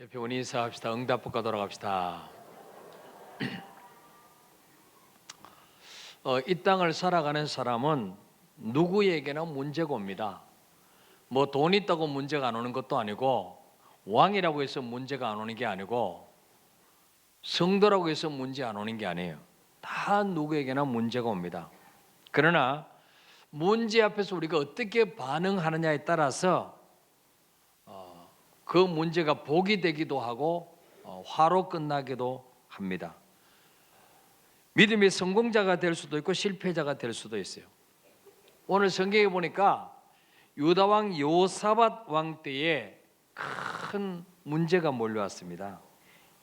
옆에 원 인사합시다. 응답복과 돌아갑시다. 이 땅을 살아가는 사람은 누구에게나 문제가 옵니다. 뭐 돈 있다고 문제가 안 오는 것도 아니고, 왕이라고 해서 문제가 안 오는 게 아니고, 성도라고 해서 문제 안 오는 게 아니에요. 다 누구에게나 문제가 옵니다. 그러나 문제 앞에서 우리가 어떻게 반응하느냐에 따라서 그 문제가 복이 되기도 하고 화로 끝나기도 합니다. 믿음의 성공자가 될 수도 있고 실패자가 될 수도 있어요. 오늘 성경에 보니까 유다 왕 여호사밧 왕 때에 큰 문제가 몰려왔습니다.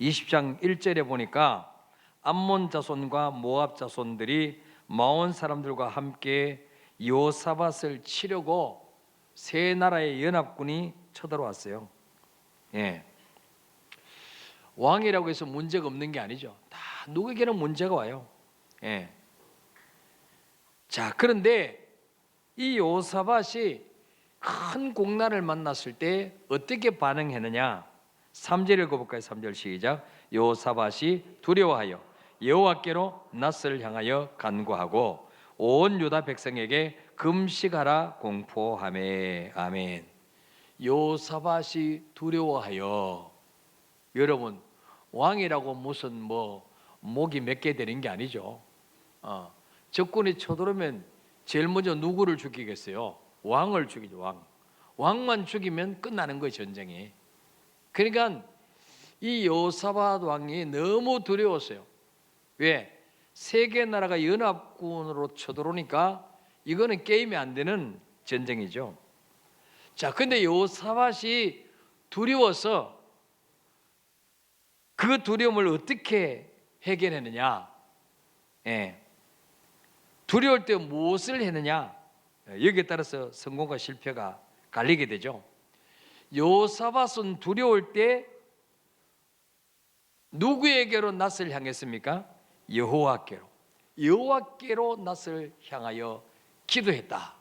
20장 1절에 보니까 암몬 자손과 모압 자손들이 마온 사람들과 함께 여호사밧을 치려고 세 나라의 연합군이 쳐들어왔어요. 왕이라고 해서 문제가 없는 게 아니죠. 다 누구에게는 문제가 와요. 자, 그런데 이 여호사밧이 큰 공난을 만났을 때 어떻게 반응했느냐? 3절 읽어볼까요? 3절 시작. 여호사밧이 두려워하여 여호와께로 낯을 향하여 간구하고 온 유다 백성에게 금식하라 공포하매. 아멘. 여호사밧이 두려워하여, 여러분 왕이라고 무슨 목이 몇 개 되는 게 아니죠. 적군이 쳐들어오면 제일 먼저 누구를 죽이겠어요? 왕을 죽이죠. 왕만 죽이면 끝나는 거예요, 전쟁이. 그러니까 이 여호사밧 왕이 너무 두려웠어요. 왜? 세 개 나라가 연합군으로 쳐들어오니까 이거는 게임이 안 되는 전쟁이죠. 자, 근데 여호사밧이 두려워서 그 두려움을 어떻게 해결했느냐? 두려울 때 무엇을 했느냐? 여기에 따라서 성공과 실패가 갈리게 되죠. 여호사밧은 두려울 때 누구에게로 낯을 향했습니까? 여호와께로 낯을 향하여 기도했다.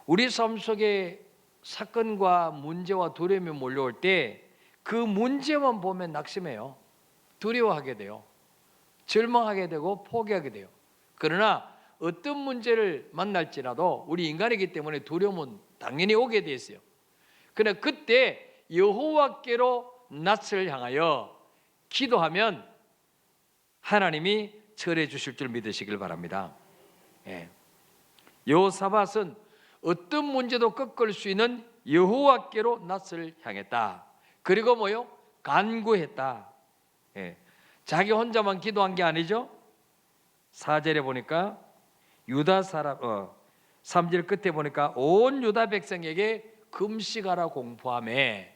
우리 삶 속에 사건과 문제와 두려움이 몰려올 때 그 문제만 보면 낙심해요. 두려워하게 돼요. 절망하게 되고 포기하게 돼요. 그러나 어떤 문제를 만날지라도 우리 인간이기 때문에 두려움은 당연히 오게 돼 있어요. 그러나 그때 여호와께로 낯을 향하여 기도하면 하나님이 처리해 주실 줄 믿으시길 바랍니다. 여호사밧은 어떤 문제도 꺾을 수 있는 여호와께로 낯을 향했다. 그리고 간구했다. 자기 혼자만 기도한 게 아니죠. 4절에 보니까 유다 사람 3절 끝에 보니까 온 유다 백성에게 금식하라 공포하매.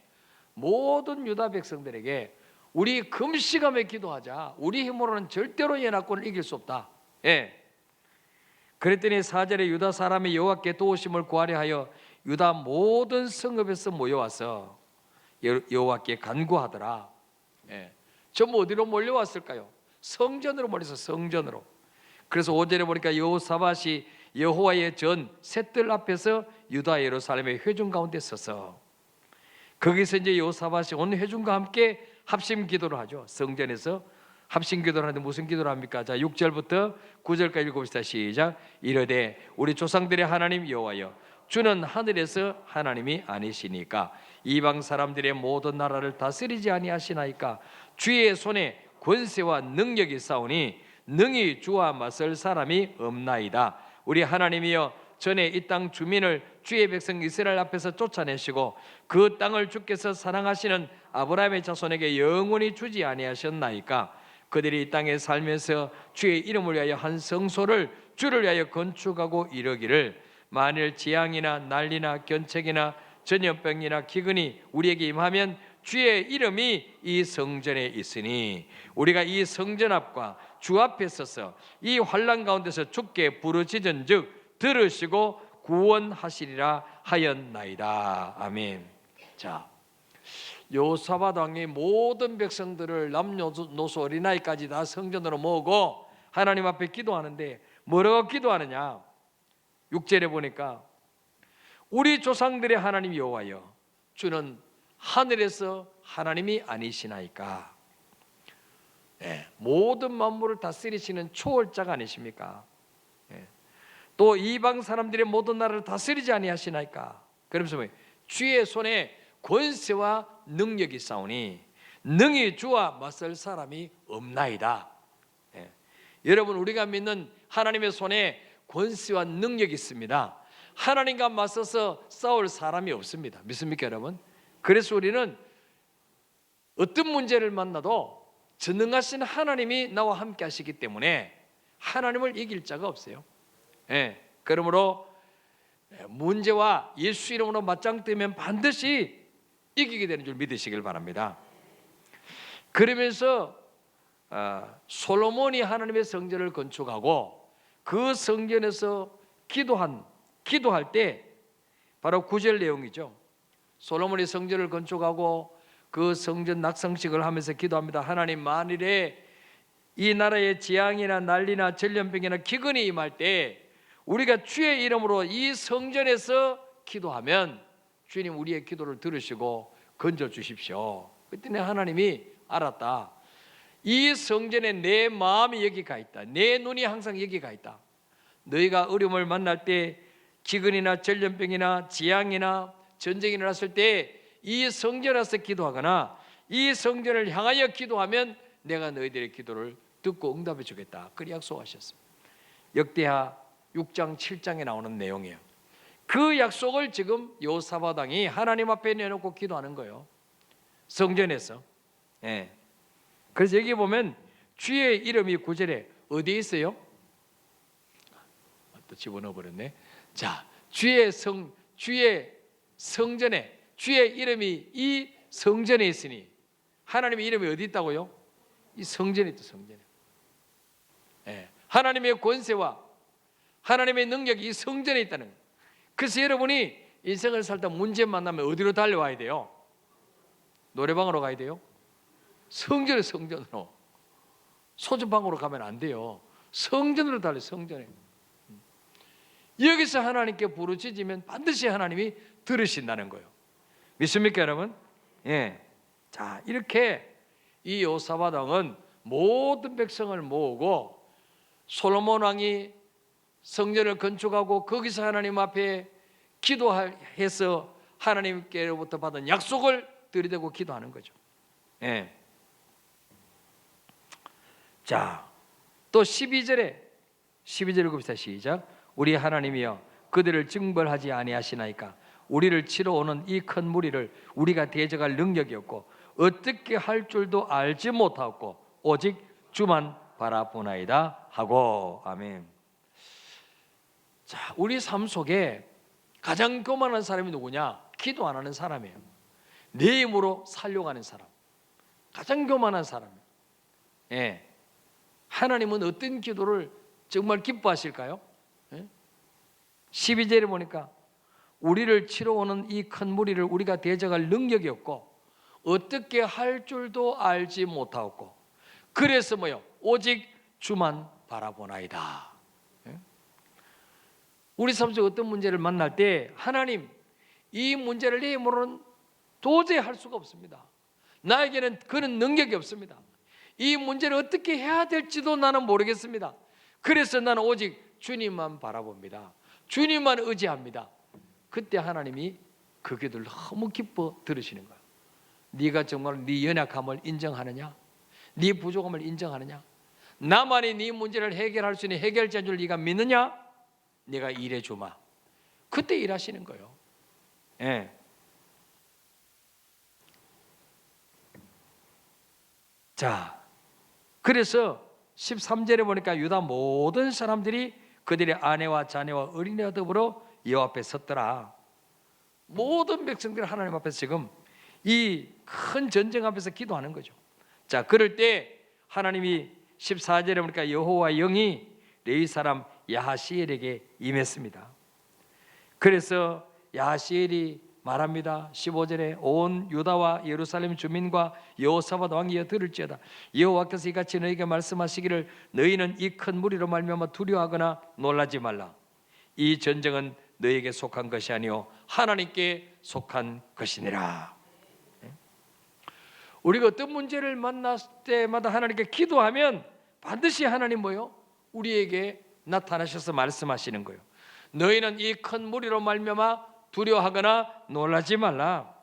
모든 유다 백성들에게 우리 금식하며 기도하자. 우리 힘으로는 절대로 연합군을 이길 수 없다. 그랬더니 4절에 유다 사람이 여호와께 도우심을 구하려 하여 유다 모든 성읍에서 모여와서 여호와께 간구하더라. 전부 어디로 몰려왔을까요? 성전으로 몰려서 성전으로. 그래서 5절에 보니까 여호사밧이 여호와의 전 셋들 앞에서 유다 예루살렘의 회중 가운데 서서, 거기서 이제 여호사밧이 온 회중과 함께 합심 기도를 하죠. 성전에서 합심 기도를 하는데 무슨 기도를 합니까? 자, 6절부터 9절까지 읽어봅시다. 시작. 이르되 우리 조상들의 하나님 여호와여, 주는 하늘에서 하나님이 아니시니까 이방 사람들의 모든 나라를 다스리지 아니하시나이까. 주의 손에 권세와 능력이 있사오니 능히 주와 맞설 사람이 없나이다. 우리 하나님이여, 전에 이 땅 주민을 주의 백성 이스라엘 앞에서 쫓아내시고 그 땅을 주께서 사랑하시는 아브라함의 자손에게 영원히 주지 아니하셨나이까. 그들이 이 땅에 살면서 주의 이름을 위하여 한 성소를 주를 위하여 건축하고 이르기를, 만일 재앙이나 난리나 견책이나 전염병이나 기근이 우리에게 임하면 주의 이름이 이 성전에 있으니 우리가 이 성전 앞과 주 앞에 서서 이 환난 가운데서 주께 부르짖은즉 들으시고 구원하시리라 하였나이다. 아멘. 자, 여호사밧 왕이 모든 백성들을 남녀노소 어린아이까지 다 성전으로 모으고 하나님 앞에 기도하는데 뭐라고 기도하느냐? 6절에 보니까 우리 조상들의 하나님 여호와여, 주는 하늘에서 하나님이 아니시나이까? 모든 만물을 다스리시는 초월자가 아니십니까? 또 이방 사람들의 모든 나라를 다스리지 아니하시나이까? 그러면서 뭐예요? 주의 손에 권세와 능력이 있사오니 능히 주와 맞설 사람이 없나이다. 여러분, 우리가 믿는 하나님의 손에 권세와 능력이 있습니다. 하나님과 맞서서 싸울 사람이 없습니다. 믿습니까, 여러분? 그래서 우리는 어떤 문제를 만나도 전능하신 하나님이 나와 함께 하시기 때문에 하나님을 이길 자가 없어요. 그러므로 문제와 예수 이름으로 맞짱뜨면 반드시 이기게 되는 줄 믿으시길 바랍니다. 그러면서 솔로몬이 하나님의 성전을 건축하고 그 성전에서 기도할 때 바로 9절 내용이죠. 솔로몬이 성전을 건축하고 그 성전 낙성식을 하면서 기도합니다. 하나님, 만일에 이 나라에 재앙이나 난리나 전염병이나 기근이 임할 때 우리가 주의 이름으로 이 성전에서 기도하면 주님 우리의 기도를 들으시고 건져 주십시오. 그랬더니 하나님이 알았다. 이 성전에 내 마음이 여기 가 있다. 내 눈이 항상 여기 가 있다. 너희가 어려움을 만날 때 기근이나 전염병이나 재앙이나 전쟁이 일어났을 때 이 성전에서 기도하거나 이 성전을 향하여 기도하면 내가 너희들의 기도를 듣고 응답해 주겠다. 그리 약속하셨습니다. 역대하 6장 7장에 나오는 내용이에요. 그 약속을 지금 여호사밧 왕이 하나님 앞에 내놓고 기도하는 거예요. 성전에서. 그래서 여기 보면 주의 이름이 9절에 어디에 있어요? 또 집어넣어 버렸네. 자, 주의 성전에 주의 이름이 이 성전에 있으니 하나님의 이름이 어디 있다고요? 이 성전에 있다. 성전에. 하나님의 권세와 하나님의 능력이 이 성전에 있다는 거예요. 그래서 여러분이 인생을 살다 문제 만나면 어디로 달려와야 돼요? 노래방으로 가야 돼요? 성전으로. 소주방으로 가면 안 돼요. 성전으로 달려. 성전에. 여기서 하나님께 부르짖으면 반드시 하나님이 들으신다는 거예요. 믿습니까, 여러분? 자, 이렇게 이 여호사밧 왕은 모든 백성을 모으고 솔로몬 왕이 성전을 건축하고 거기서 하나님 앞에 기도해서 하나님께로부터 받은 약속을 들이대고 기도하는 거죠. 자, 또 12절에 읽읍시다. 시작. 우리 하나님이여 그들을 징벌하지 아니하시나이까? 우리를 치러 오는 이 큰 무리를 우리가 대적할 능력이 없고 어떻게 할 줄도 알지 못하고 오직 주만 바라보나이다 하고. 아멘. 자, 우리 삶 속에 가장 교만한 사람이 누구냐? 기도 안 하는 사람이에요. 내 힘으로 살려고 하는 사람, 가장 교만한 사람이에요. 하나님은 어떤 기도를 정말 기뻐하실까요? 12절에 보니까 우리를 치러 오는 이 큰 무리를 우리가 대적할 능력이 없고 어떻게 할 줄도 알지 못하고 그래서 뭐요? 오직 주만 바라보나이다. 우리 삶 속에 어떤 문제를 만날 때 하나님, 이 문제를 내 힘으로는 도저히 할 수가 없습니다. 나에게는 그런 능력이 없습니다. 이 문제를 어떻게 해야 될지도 나는 모르겠습니다. 그래서 나는 오직 주님만 바라봅니다. 주님만 의지합니다. 그때 하나님이 그 기도를 너무 기뻐 들으시는 거예요. 네가 정말 네 연약함을 인정하느냐? 네 부족함을 인정하느냐? 나만이 네 문제를 해결할 수 있는 해결자인 줄 네가 믿느냐? 네가 일해 주마. 그때 일하시는 거예요. 자, 그래서 13절에 보니까 유다 모든 사람들이 그들의 아내와 자녀와 어린이와 더불어 여호와 앞에 섰더라. 모든 백성들이 하나님 앞에서 지금 이 큰 전쟁 앞에서 기도하는 거죠. 자, 그럴 때 하나님이 14절에 보니까 여호와 영이 레위 사람 야하시엘에게 임했습니다. 그래서 야하시엘이 말합니다. 15절에 온 유다와 예루살렘 주민과 여호사밧 왕이여 들을지어다. 여호와께서 이같이 너희에게 말씀하시기를 너희는 이 큰 무리로 말미암아 두려워하거나 놀라지 말라. 이 전쟁은 너희에게 속한 것이 아니요 하나님께 속한 것이니라. 우리가 어떤 문제를 만났을 때마다 하나님께 기도하면 반드시 하나님 뭐요? 우리에게 나타나셔서 말씀하시는 거예요. 너희는 이 큰 무리로 말미암아 두려워하거나 놀라지 말라.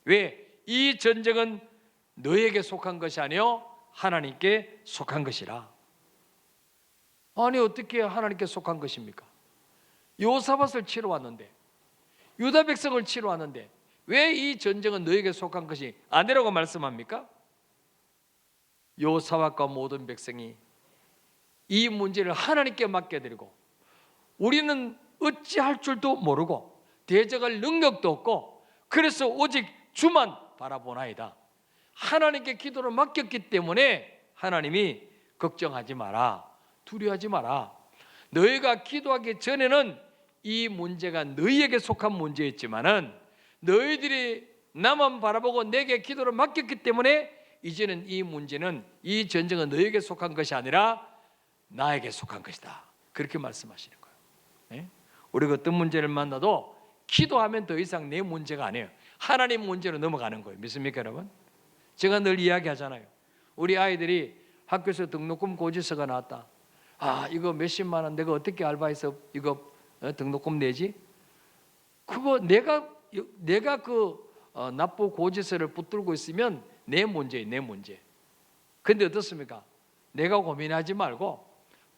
왜? 이 전쟁은 너희에게 속한 것이 아니요 하나님께 속한 것이라. 아니 어떻게 하나님께 속한 것입니까? 요사밧을 치러 왔는데, 유다 백성을 치러 왔는데 왜 이 전쟁은 너희에게 속한 것이 아니라고 말씀합니까? 요사밧과 모든 백성이 이 문제를 하나님께 맡겨드리고 우리는 어찌할 줄도 모르고 대적할 능력도 없고 그래서 오직 주만 바라보나이다. 하나님께 기도를 맡겼기 때문에 하나님이 걱정하지 마라, 두려워하지 마라. 너희가 기도하기 전에는 이 문제가 너희에게 속한 문제였지만은 너희들이 나만 바라보고 내게 기도를 맡겼기 때문에 이제는 이 문제는, 이 전쟁은 너희에게 속한 것이 아니라 나에게 속한 것이다. 그렇게 말씀하시는 거예요. 네? 우리가 어떤 문제를 만나도 기도하면 더 이상 내 문제가 아니에요. 하나님 문제로 넘어가는 거예요. 믿습니까 여러분? 제가 늘 이야기하잖아요. 우리 아이들이 학교에서 등록금 고지서가 나왔다. 아, 이거 몇십만 원 내가 어떻게 알바해서 이거 등록금 내지? 그거 내가 그 납부 고지서를 붙들고 있으면 내 문제예요, 내 문제. 근데 어떻습니까? 내가 고민하지 말고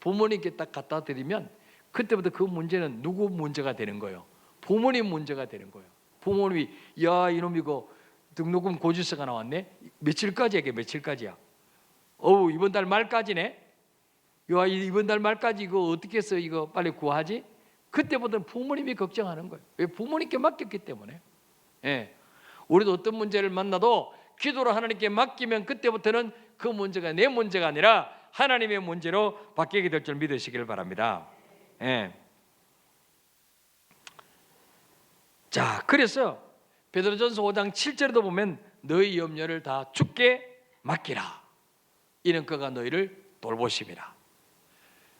부모님께 딱 갖다 드리면 그때부터 그 문제는 누구 문제가 되는 거예요? 부모님 문제가 되는 거예요. 부모님이 야 이놈 이거 등록금 고지서가 나왔네. 며칠까지야? 이게 며칠까지야? 어우 이번 달 말까지네. 야 이번 달 말까지 이거 어떻게 해서 이거 빨리 구하지? 그때부터는 부모님이 걱정하는 거예요. 왜? 부모님께 맡겼기 때문에. 예. 우리도 어떤 문제를 만나도 기도로 하나님께 맡기면 그때부터는 그 문제가 내 문제가 아니라 하나님의 문제로 바뀌게 될 줄 믿으시길 바랍니다. 예. 자, 그래서 베드로전서 5장 7절에도 보면 너희 염려를 다 주께 맡기라. 이는 그가 너희를 돌보심이라.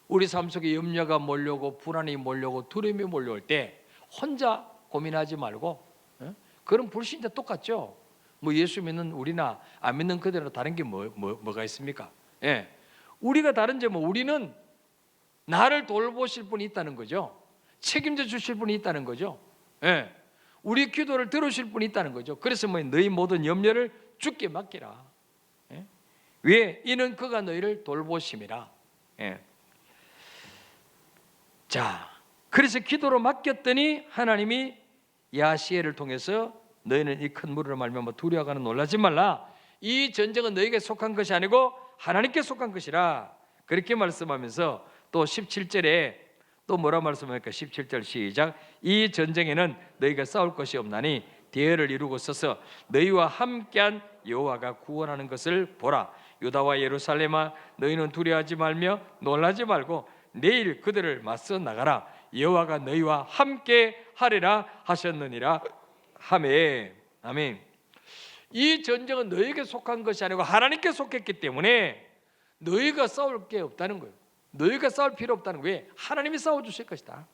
우리 삶 속에 염려가 몰려오고 불안이 몰려오고 두려움이 몰려올 때 혼자 고민하지 말고, 그런 불신자 똑같죠. 뭐 예수 믿는 우리나 안 믿는 그대로 다른 게 뭐가 있습니까? 예. 우리가 다른 점은 우리는 나를 돌보실 분이 있다는 거죠. 책임져 주실 분이 있다는 거죠. 예. 우리 기도를 들으실 분이 있다는 거죠. 그래서 뭐 너희 모든 염려를 주께 맡기라. 예? 왜? 이는 그가 너희를 돌보심이라. 예. 자, 그래서 기도로 맡겼더니 하나님이 야시엘을 통해서 너희는 이 큰 무리로 말미암아 두려워하거나 놀라지 말라. 이 전쟁은 너희에게 속한 것이 아니고 하나님께 속한 것이라. 그렇게 말씀하면서 또 17절에 또 뭐라 말씀합니까? 17절 시작. 이 전쟁에는 너희가 싸울 것이 없나니 대열을 이루고 서서 너희와 함께한 여호와가 구원하는 것을 보라. 유다와 예루살렘아 너희는 두려워하지 말며 놀라지 말고 내일 그들을 맞서 나가라. 여호와가 너희와 함께 하리라 하셨느니라 하매. 아멘. 이 전쟁은 너희에게 속한 것이 아니고 하나님께 속했기 때문에 너희가 싸울 게 없다는 거예요. 너희가 싸울 필요 없다는 거예요. 왜? 하나님이 싸워주실 것이다.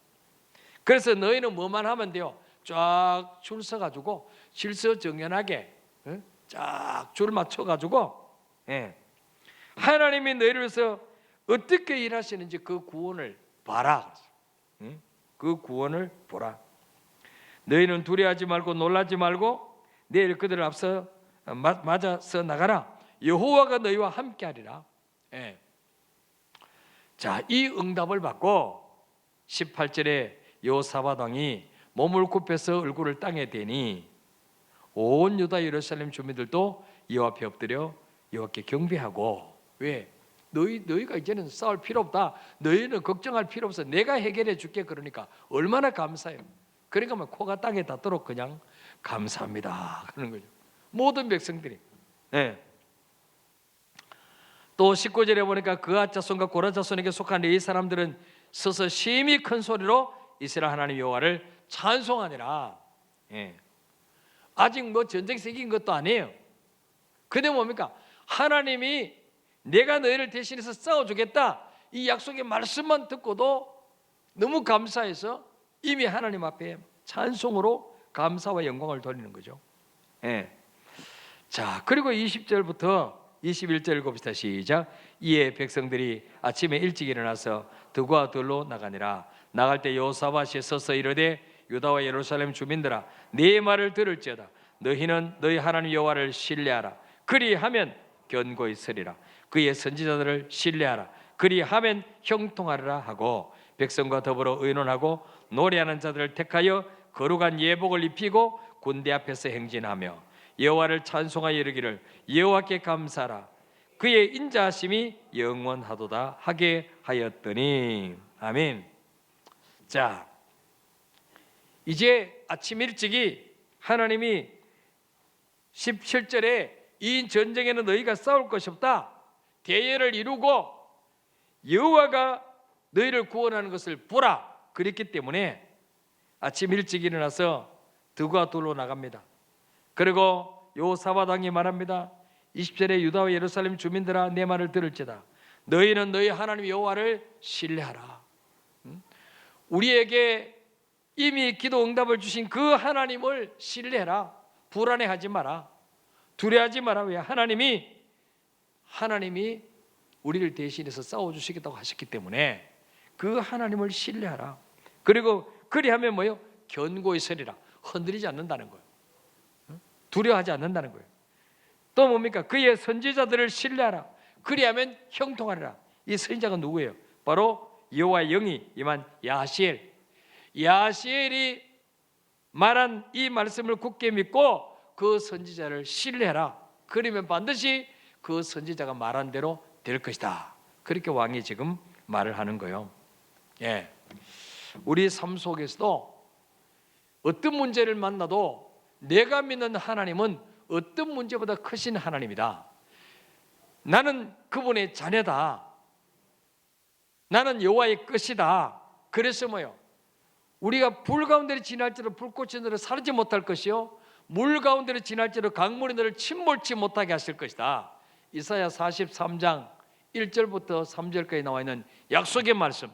그래서 너희는 뭐만 하면 돼요? 쫙 줄 서가지고 질서정연하게 쫙 줄 맞춰가지고 하나님이 너희를 위해서 어떻게 일하시는지 그 구원을 봐라. 그 구원을 보라. 너희는 두려워하지 말고 놀라지 말고 내일 그들을 앞서 맞아서 나가라. 여호와가 너희와 함께하리라. 자, 이 응답을 받고 18절에 여호사밧 왕이 몸을 굽혀서 얼굴을 땅에 대니 온 유다 예루살렘 주민들도 여호와 앞에 엎드려 여호와께 경배하고. 왜? 너희가 이제는 싸울 필요 없다. 너희는 걱정할 필요 없어. 내가 해결해 줄게. 그러니까 얼마나 감사해요. 그러니까 막 코가 땅에 닿도록 그냥 감사합니다 그러는 거죠. 모든 백성들이. 또 19절에 보니까 그앗 자손과 고라 자손에게 속한 이 사람들은 서서 심히 큰 소리로 이스라엘 하나님 여호와를 찬송하니라. 아직 뭐 전쟁 생긴 것도 아니에요. 근데 뭡니까? 하나님이 내가 너희를 대신해서 싸워주겠다 이 약속의 말씀만 듣고도 너무 감사해서 이미 하나님 앞에 찬송으로 감사와 영광을 돌리는 거죠. 자, 그리고 20절부터 21절 읽어봅시다. 시작. 이에 백성들이 아침에 일찍 일어나서 들과 들로 나가니라. 나갈 때 여호사밧이 서서 이르되 유다와 예루살렘 주민들아, 네 말을 들을지어다. 너희는 너희 하나님 여호와를 신뢰하라. 그리하면 견고히 서리라. 그의 선지자들을 신뢰하라. 그리하면 형통하리라 하고, 백성과 더불어 의논하고 노래하는 자들을 택하여 거룩한 예복을 입히고 군대 앞에서 행진하며 여호와를 찬송하여 이르기를 여호와께 감사하라. 그의 인자하심이 영원하도다 하게 하였더니. 아멘. 자, 이제 아침 일찍이 하나님이 17절에 이 전쟁에는 너희가 싸울 것이 없다, 대예를 이루고 여호와가 너희를 구원하는 것을 보라 그랬기 때문에 아침 일찍 일어나서 들과 돌로 나갑니다. 그리고 여호사밧 왕이 말합니다. 20절에 유다와 예루살렘 주민들아, 내 말을 들을지어다. 너희는 너희 하나님 여호와를 신뢰하라. 우리에게 이미 기도 응답을 주신 그 하나님을 신뢰해라. 불안해하지 마라. 두려워하지 마라. 왜? 하나님이 우리를 대신해서 싸워주시겠다고 하셨기 때문에 그 하나님을 신뢰하라. 그리고 그리하면 뭐요? 견고히 서리라. 흔들리지 않는다는 거예요. 두려워하지 않는다는 거예요. 또 뭡니까? 그의 선지자들을 신뢰하라. 그리하면 형통하리라. 이 선지자가 누구예요? 바로 여호와의 영이 임한 야하시엘. 야하시엘이 말한 이 말씀을 굳게 믿고 그 선지자를 신뢰해라. 그러면 반드시 그 선지자가 말한 대로 될 것이다. 그렇게 왕이 지금 말을 하는 거예요. 예. 우리 삶 속에서도 어떤 문제를 만나도 내가 믿는 하나님은 어떤 문제보다 크신 하나님이다. 나는 그분의 자녀다. 나는 여호와의 것이다. 그래서 뭐요? 우리가 불 가운데를 지날지라도 불꽃이 너를 사르지 못할 것이요, 물 가운데를 지날지라도 강물이 너를 침몰치 못하게 하실 것이다. 이사야 43장 1절부터 3절까지 나와 있는 약속의 말씀,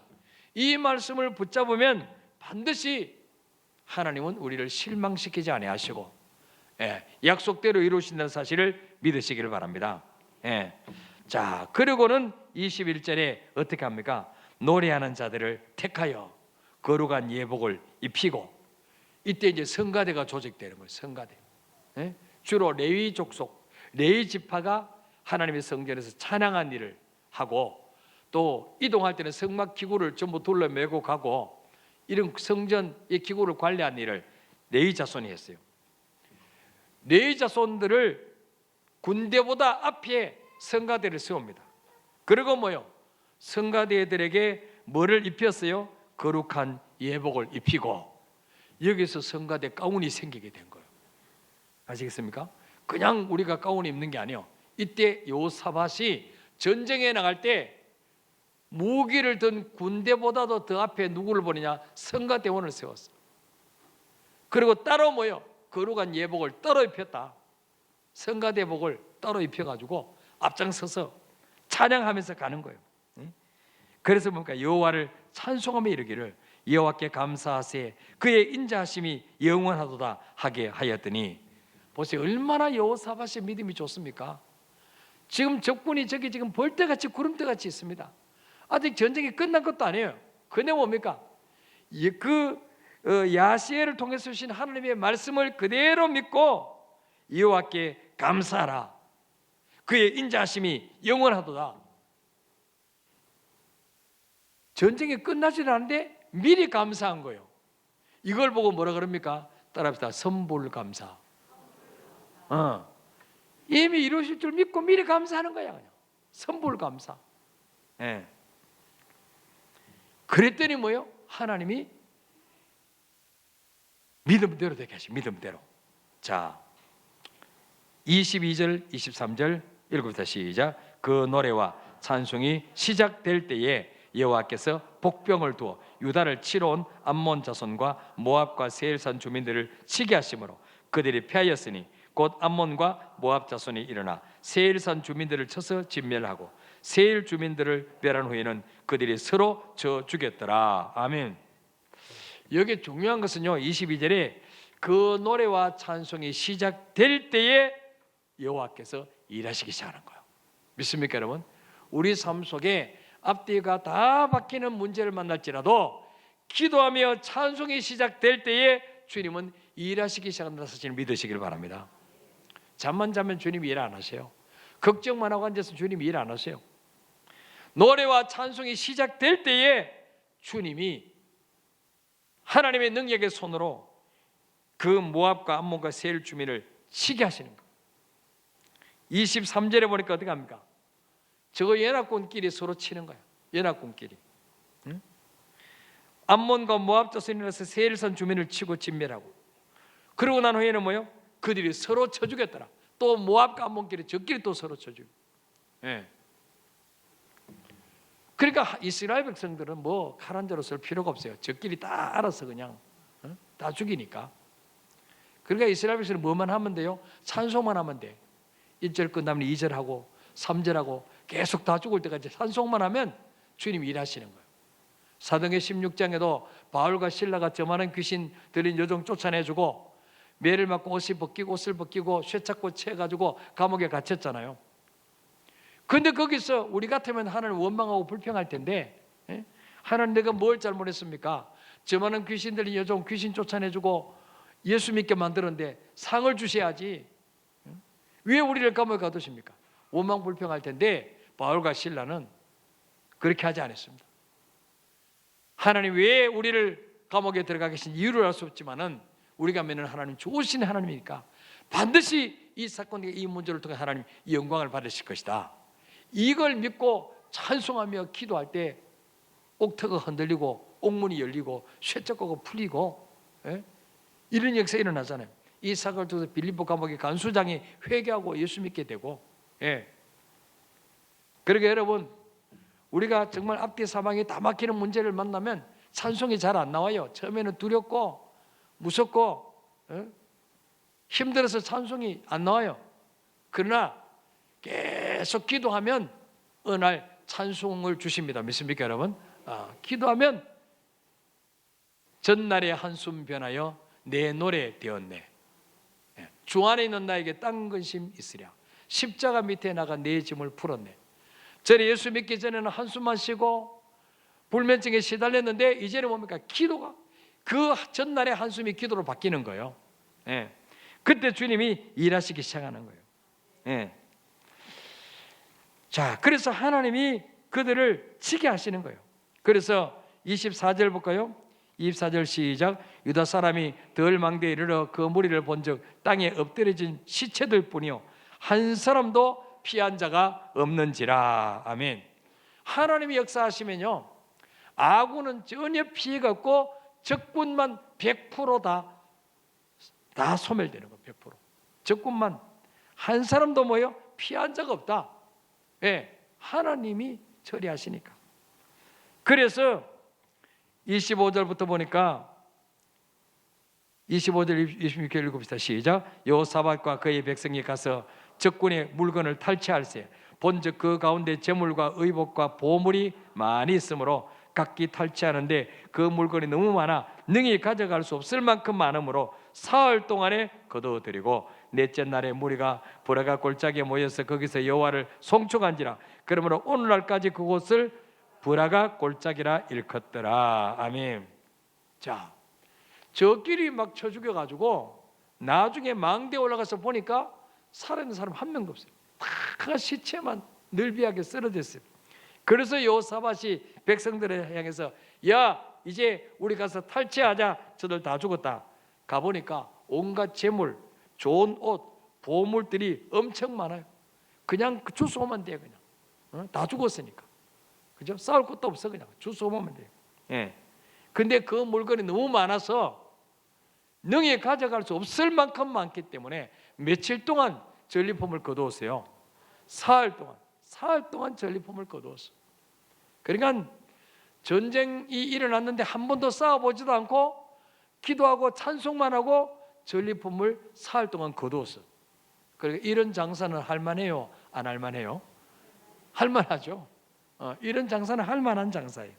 이 말씀을 붙잡으면 반드시 하나님은 우리를 실망시키지 아니하시고 약속대로 이루신다는 사실을 믿으시기를 바랍니다. 자, 그리고는 21절에 어떻게 합니까? 노래하는 자들을 택하여 거룩한 예복을 입히고, 이때 이제 성가대가 조직되는 거예요. 성가대. 주로 레위 족속, 레위 지파가 하나님의 성전에서 찬양한 일을 하고, 또 이동할 때는 성막 기구를 전부 둘러매고 가고, 이런 성전의 기구를 관리한 일을 레위 자손이 했어요. 레위 자손들을 군대보다 앞에 성가대를 세웁니다. 그리고 뭐요? 성가대들에게 뭐를 입혔어요? 거룩한 예복을 입히고, 여기서 성가대 가운이 생기게 된 거예요. 아시겠습니까? 그냥 우리가 가운 입는 게 아니에요. 이때 여호사밧이 전쟁에 나갈 때 무기를 든 군대보다도 더 앞에 누구를 보느냐? 성가대원을 세웠어. 그리고 따로 뭐요? 거룩한 예복을 따로 입혔다. 성가대복을 따로 입혀가지고 앞장서서 찬양하면서 가는 거예요. 그래서 뭡니까? 여호와를 찬송하며 이르기를 여호와께 감사하세. 그의 인자하심이 영원하도다 하게 하였더니. 보세요, 얼마나 여호사밧의 믿음이 좋습니까? 지금 적군이 저기 지금 벌떼같이 구름대같이 있습니다. 아직 전쟁이 끝난 것도 아니에요. 근데 뭡니까? 야시엘을 통해서 주신 하나님의 말씀을 그대로 믿고 여호와께 감사하라. 그의 인자하심이 영원하도다. 전쟁이 끝나지 않았는데 미리 감사한 거예요. 이걸 보고 뭐라 그럽니까? 따라합시다. 선불감사. 이미 이루실 줄 믿고 미리 감사하는 거야. 그냥 선불감사. 그랬더니 뭐요? 하나님이 믿음대로 되게 하시. 믿음대로. 자, 22절 23절 읽어보자. 시작. 그 노래와 찬송이 시작될 때에 여호와께서 복병을 두어 유다를 치러 온 암몬 자손과 모압과 세일산 주민들을 치게 하심으로 그들이 패하였으니 곧 암몬과 모압 자손이 일어나 세일산 주민들을 쳐서 진멸하고 세일 주민들을 멸한 후에는 그들이 서로 져 죽였더라. 아멘. 여기 중요한 것은요, 22절에 그 노래와 찬송이 시작될 때에 여호와께서 일하시기 시작하는 거예요. 믿습니까 여러분? 우리 삶 속에 앞뒤가 다 바뀌는 문제를 만날지라도 기도하며 찬송이 시작될 때에 주님은 일하시기 시작한다는 사실을 믿으시길 바랍니다. 잠만 자면 주님이 일 안 하세요. 걱정만 하고 앉아서 주님이 일 안 하세요. 노래와 찬송이 시작될 때에 주님이 하나님의 능력의 손으로 그 모압과 암몬과 세일 주민을 치게 하시는 거예요. 23절에 보니까 어떻게 합니까? 저거 연합군끼리 서로 치는 거야. 연합군끼리. 응? 암몬과 모압 자손이 일어나서 세일산 주민을 치고 진멸하고, 그러고 난 후에는 뭐요? 그들이 서로 쳐 죽였더라. 또 모압과 암몬끼리 저끼리 또 서로 쳐 죽여. 예. 그러니까 이스라엘 백성들은 뭐 칼 한 자루 쓸 필요가 없어요. 저끼리 다 알아서 그냥 다 죽이니까. 그러니까 이스라엘 백성은 뭐만 하면 돼요? 찬송만 하면 돼. 1절 끝나면 2절 하고 3절 하고 계속 다 죽을 때까지 찬송만 하면 주님이 일하시는 거예요. 사도행전 16장에도 바울과 실라가 저 많은 귀신 들린 여종 쫓아내주고 매를 맞고 옷을 벗기고 쇠착고 채가지고 감옥에 갇혔잖아요. 근데 거기서 우리 같으면 하나님 원망하고 불평할 텐데, 하나님 내가 뭘 잘못했습니까? 저 많은 귀신 들린 여종 귀신 쫓아내주고 예수 믿게 만들었는데 상을 주셔야지. 왜 우리를 감옥에 가두십니까? 원망 불평할 텐데 바울과 실라는 그렇게 하지 않았습니다. 하나님 왜 우리를 감옥에 들어가 계신 이유를 알 수 없지만은 우리가 믿는 하나님 좋으신 하나님이니까 반드시 이 사건, 이 문제를 통해 하나님 영광을 받으실 것이다. 이걸 믿고 찬송하며 기도할 때 옥터가 흔들리고 옥문이 열리고 쇠자국이 풀리고, 이런 역사 일어나잖아요. 이 사건을 통해서 빌립보 감옥의 간수장이 회개하고 예수 믿게 되고, 그러게 여러분, 우리가 정말 앞뒤 사방에 다 막히는 문제를 만나면 찬송이 잘 안 나와요. 처음에는 두렵고 무섭고 힘들어서 찬송이 안 나와요. 그러나 계속 기도하면 어느 날 찬송을 주십니다. 믿습니까 여러분? 기도하면 전날의 한숨 변하여 내 노래 되었네. 주 안에 있는 나에게 딴 근심 있으랴. 십자가 밑에 나가 내 짐을 풀었네. 전에 예수 믿기 전에는 한숨만 쉬고 불면증에 시달렸는데 이제는 뭡니까? 기도가, 그 전날의 한숨이 기도로 바뀌는 거예요. 그때 주님이 일하시기 시작하는 거예요. 자, 그래서 하나님이 그들을 치게 하시는 거예요. 그래서 24절 볼까요? 24절 시작. 유다 사람이 덜 망대에 이르러 그 무리를 본즉 땅에 엎드려진 시체들 뿐이요 한 사람도 피한 자가 없는지라. 아멘. 하나님이 역사하시면요 아군은 전혀 피해가 없고 적군만 100% 다 소멸되는 거예요. 100%. 적군만 한 사람도 뭐예요? 피한 자가 없다. 하나님이 처리하시니까. 그래서 25절부터 보니까 25절 26절 읽읍시다. 시작. 여호사밧과 그의 백성이 가서 적군의 물건을 탈취할세. 본즉 그 가운데 재물과 의복과 보물이 많이 있으므로 각기 탈취하는데 그 물건이 너무 많아 능히 가져갈 수 없을 만큼 많으므로 사흘 동안에 거두어들이고 넷째 날에 무리가 브라가 골짜기에 모여서 거기서 여호와를 송축한지라. 그러므로 오늘날까지 그곳을 브라가 골짜기라 일컫더라. 아멘. 자, 저끼리 막 쳐 죽여가지고 나중에 망대에 올라가서 보니까 살아있는 사람 한 명도 없어요. 다 시체만 늘비하게 쓰러져 있어요. 그래서 여호사밧이 백성들을 향해서 야 이제 우리 가서 탈취하자. 저들 다 죽었다. 가보니까 온갖 재물, 좋은 옷, 보물들이 엄청 많아요. 그냥 주워 오면 돼요. 그냥 다 죽었으니까. 그죠? 싸울 것도 없어. 그냥 주워 오면 돼요. 근데 그 물건이 너무 많아서 능히 가져갈 수 없을 만큼 많기 때문에 며칠 동안 전리품을 거두었어요. 사흘 동안 전리품을 거두었어. 그러니까 전쟁이 일어났는데 한 번도 싸워보지도 않고 기도하고 찬송만 하고 전리품을 사흘 동안 거두었어. 그러니까 이런 장사는 할만해요? 안 할만해요? 할만하죠. 이런 장사는 할만한 장사예요.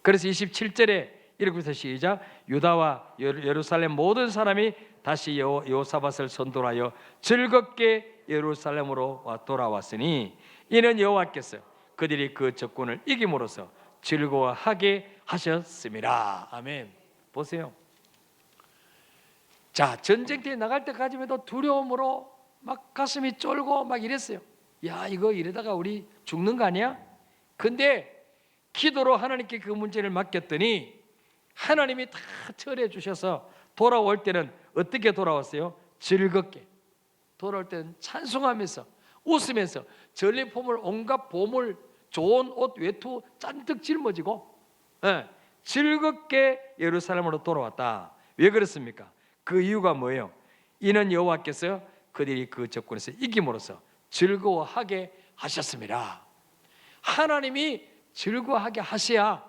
그래서 27절에 이렇게 시작. 유다와 예루살렘 모든 사람이 다시 여호사밧을 선동하여 즐겁게 예루살렘으로 돌아왔으니 이는 여호와께서 그들이 그 적군을 이김으로써 즐거워하게 하셨습니다. 아멘. 보세요. 자, 전쟁터에 나갈 때까지만 해도 두려움으로 막 가슴이 쫄고 막 이랬어요. 야, 이거 이러다가 우리 죽는 거 아니야? 근데 기도로 하나님께 그 문제를 맡겼더니 하나님이 다 처리해 주셔서 돌아올 때는 어떻게 돌아왔어요? 즐겁게. 돌아올 때는 찬송하면서 웃으면서 전리품을 온갖 보물, 좋은 옷, 외투 잔뜩 짊어지고 즐겁게 예루살렘으로 돌아왔다. 왜 그렇습니까? 그 이유가 뭐예요? 이는 여호와께서 그들이 그 적군에서 이김으로써 즐거워하게 하셨습니다. 하나님이 즐거워하게 하셔야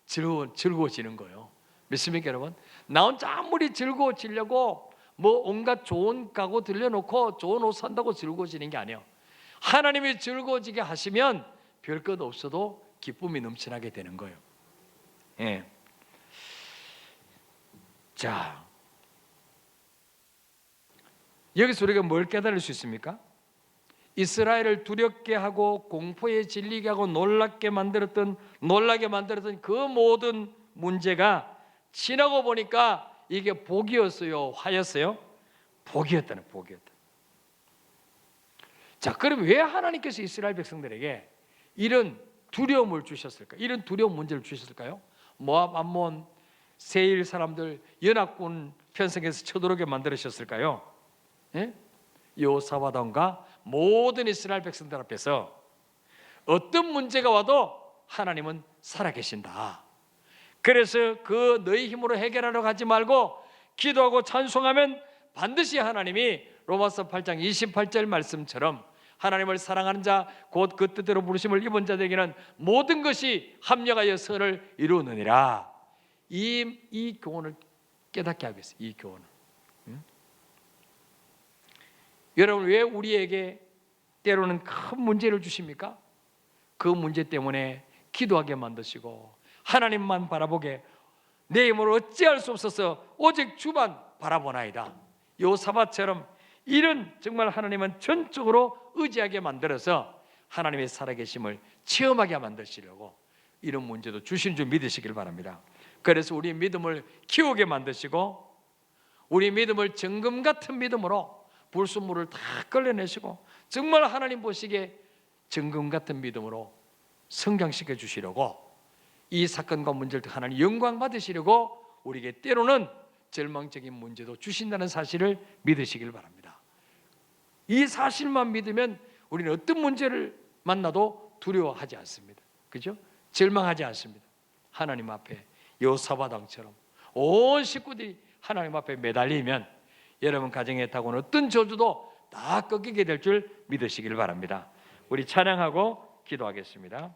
즐거워지는 거예요. 믿습니까 여러분? 나 혼자 아무리 즐거워지려고 뭐 온갖 좋은 가구 들려놓고 좋은 옷 산다고 즐거워지는 게 아니에요. 하나님이 즐거워지게 하시면 별것 없어도 기쁨이 넘쳐나게 되는 거예요. 예. 자, 여기서 우리가 뭘 깨달을 수 있습니까? 이스라엘을 두렵게 하고 공포에 질리게 하고 놀라게 만들었던 그 모든 문제가 지나고 보니까 이게 복이었어요, 화였어요? 복이었다는. 자, 그럼 왜 하나님께서 이스라엘 백성들에게 이런 두려움을 주셨을까? 이런 두려움 문제를 주셨을까요? 모압, 암몬, 세일 사람들 연합군 편성해서 쳐들어오게 만들으셨을까요? 예? 여호사밧과 모든 이스라엘 백성들 앞에서 어떤 문제가 와도 하나님은 살아계신다. 그래서 그 너희 힘으로 해결하러 가지 말고 기도하고 찬송하면 반드시 하나님이 로마서 8장 28절 말씀처럼 하나님을 사랑하는 자 곧 그 뜻대로 부르심을 입은 자들에게는 모든 것이 합력하여 선을 이루느니라. 이 교훈을 깨닫게 하고 있어요. 이 교훈을. 여러분, 왜 우리에게 때로는 큰 문제를 주십니까? 그 문제 때문에 기도하게 만드시고 하나님만 바라보게 내 힘으로 어찌할 수 없어서 오직 주만 바라보나이다. 여호사밧처럼 이런 정말 하나님은 전적으로 의지하게 만들어서 하나님의 살아계심을 체험하게 만드시려고 이런 문제도 주신 줄 믿으시길 바랍니다. 그래서 우리 믿음을 키우게 만드시고 우리 믿음을 정금 같은 믿음으로 불순물을 다 끌려내시고 정말 하나님 보시기에 정금 같은 믿음으로 성장시켜 주시려고 이 사건과 문제를 하나님 영광 받으시려고 우리에게 때로는 절망적인 문제도 주신다는 사실을 믿으시길 바랍니다. 이 사실만 믿으면 우리는 어떤 문제를 만나도 두려워하지 않습니다. 그죠? 절망하지 않습니다. 하나님 앞에 여호사밧왕처럼 온 식구들이 하나님 앞에 매달리면 여러분 가정에 다가오는 어떤 저주도 다 꺾이게 될 줄 믿으시길 바랍니다. 우리 찬양하고 기도하겠습니다.